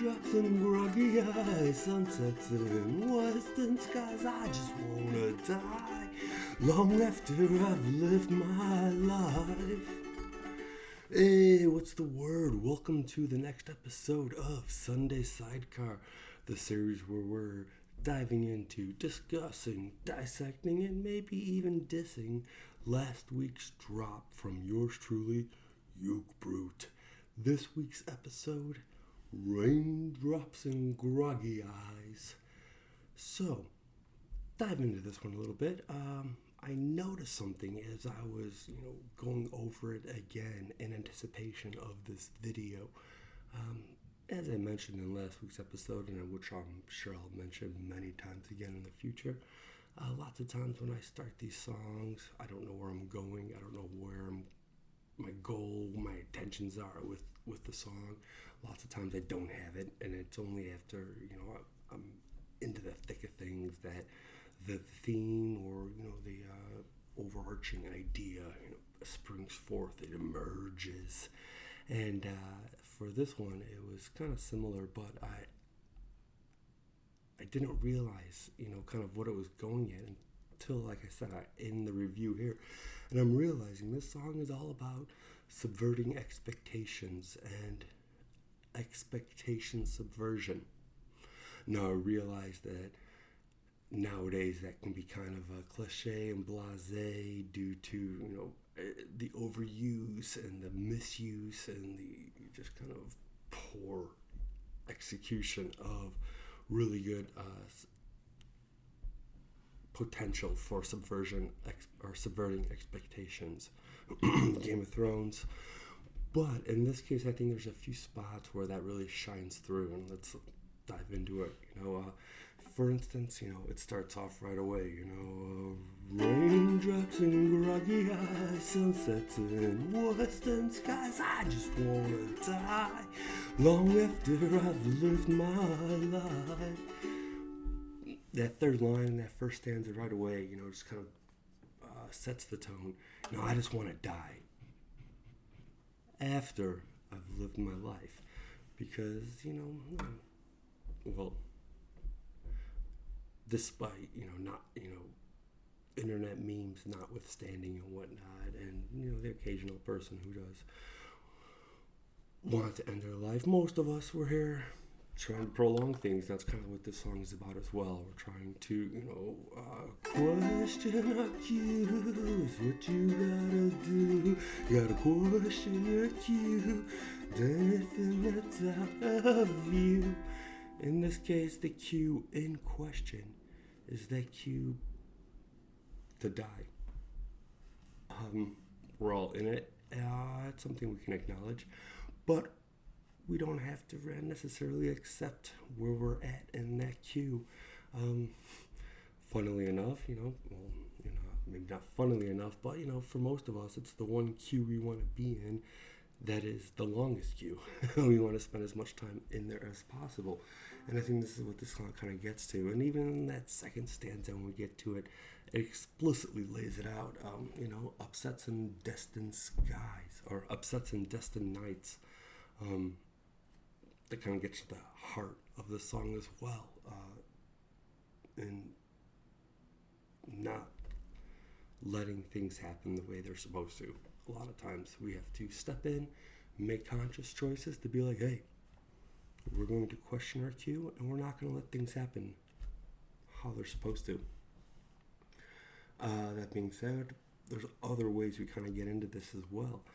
Raindrops and groggy eyes, sunsets in western skies. I just wanna die long after I've lived my life. Hey, what's the word? Welcome to the next episode of Sunday Sidecar, the series where we're diving into discussing, dissecting, and maybe even dissing last week's drop from yours truly, Uke Brute. This week's episode, Raindrops and Groggy Eyes. So, dive into this one a little bit. I noticed something as I was, going over it again in anticipation of this video. As I mentioned in last week's episode, and which I'm sure I'll mention many times again in the future, lots of times when I start these songs, I don't know where I'm going. I don't know where my goal, my intentions are with the song. Lots of times I don't have it, and it's only after, I'm into the thick of things that the theme or, the overarching idea, springs forth, it emerges. And for this one, it was kind of similar, but I didn't realize, kind of what it was going at until, like I said, in the review here. And I'm realizing this song is all about subverting expectations and expectation subversion. Now, I realize that nowadays that can be kind of a cliche and blasé due to, the overuse and the misuse and the just kind of poor execution of really good potential for subversion or subverting expectations. Game of Thrones. But in this case, I think there's a few spots where that really shines through, and let's dive into it. For instance, it starts off right away, raindrops and groggy eyes, sunsets in western skies. I just wanna die long after I've lived my life. That third line, that first stanza right away, just kind of sets the tone. I just want to die after I've lived my life, because, despite, not, internet memes notwithstanding and whatnot, and, the occasional person who does want to end their life, most of us were here trying to prolong things. That's kind of what this song is about as well. We're trying to, question our cues, what you gotta do. You gotta question your cue, anything that's out of you. In this case, the cue in question is that cue to die. We're all in it. It's something we can acknowledge, but we don't have to necessarily accept where we're at in that queue. Funnily enough, maybe not funnily enough, but, for most of us, it's the one queue we want to be in that is the longest queue. We want to spend as much time in there as possible. And I think this is what this song kind of gets to. And even in that second stanza, when we get to it, it explicitly lays it out. Upsets in destined skies, or upsets in destined nights. That kind of gets to the heart of the song as well, and not letting things happen the way they're supposed to. A lot of times we have to step in, make conscious choices to be like, hey, we're going to question our cue, and we're not going to let things happen how they're supposed to. That being said, there's other ways we kind of get into this as well.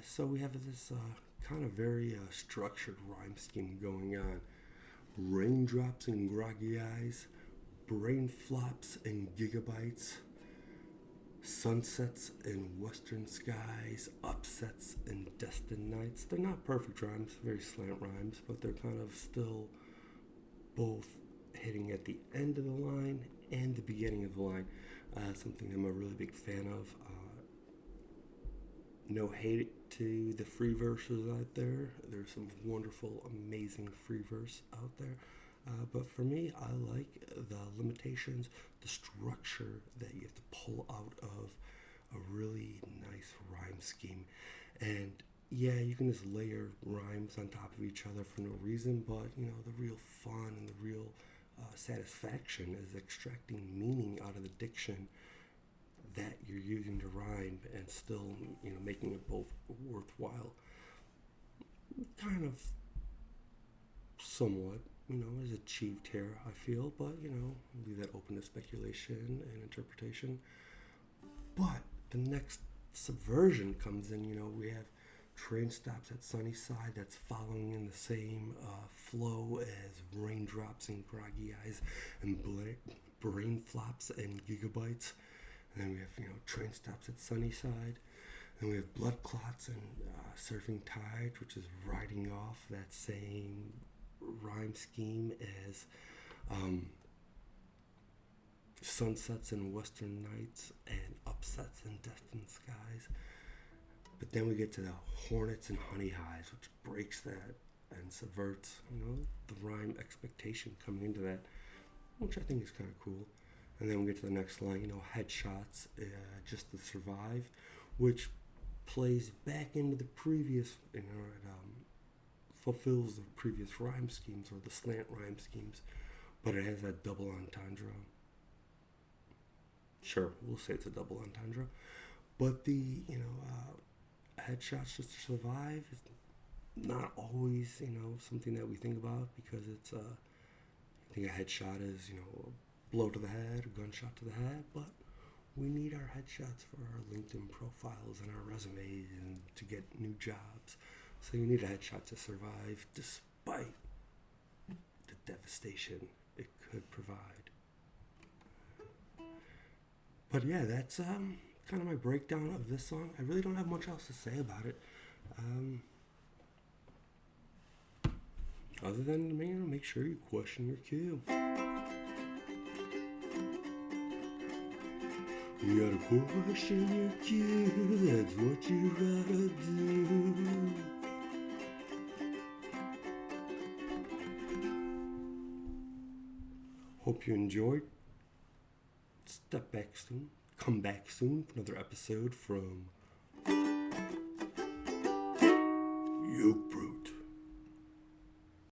So we have this kind of very structured rhyme scheme going on. Raindrops and groggy eyes, brain flops and gigabytes, sunsets in western skies, upsets in destined nights. They're not perfect rhymes, very slant rhymes, but they're kind of still both hitting at the end of the line and the beginning of the line. Something I'm a really big fan of. No hate to the free verses out there. There's some wonderful, amazing free verse out there. But for me, I like the limitations, the structure that you have to pull out of a really nice rhyme scheme. And yeah, you can just layer rhymes on top of each other for no reason, but the real fun and the real satisfaction is extracting meaning out of the diction that you're using to rhyme and still, making it both worthwhile. Kind of somewhat, is achieved here, I feel, but, leave that open to speculation and interpretation. But the next subversion comes in, we have train stops at Sunnyside that's following in the same flow as Raindrops and Groggy Eyes and Brain Flops and Gigabytes. And then we have, train stops at Sunnyside. Then we have Blood Clots and Surfing Tide, which is riding off that same rhyme scheme as Sunsets and Western Nights and Upsets and Destined Skies. But then we get to the Hornets and Honey Hives, which breaks that and subverts, the rhyme expectation coming into that, which I think is kind of cool. And then we get to the next line, Headshots, Just to Survive, which plays back into the previous, it fulfills the previous rhyme schemes or the slant rhyme schemes, but it has that double entendre. Sure, we'll say it's a double entendre. But the, Headshots Just to Survive is not always, something that we think about because it's, I think a headshot is, a blow to the head, a gunshot to the head, but we need our headshots for our LinkedIn profiles and our resumes and to get new jobs. So you need a headshot to survive despite the devastation it could provide. But yeah, that's kind of my breakdown of this song. I really don't have much else to say about it. Other than, make sure you question your cue. You gotta question your cue, that's what you gotta do. Hope you enjoyed. Step back soon. Come back soon for another episode from Uke Brute.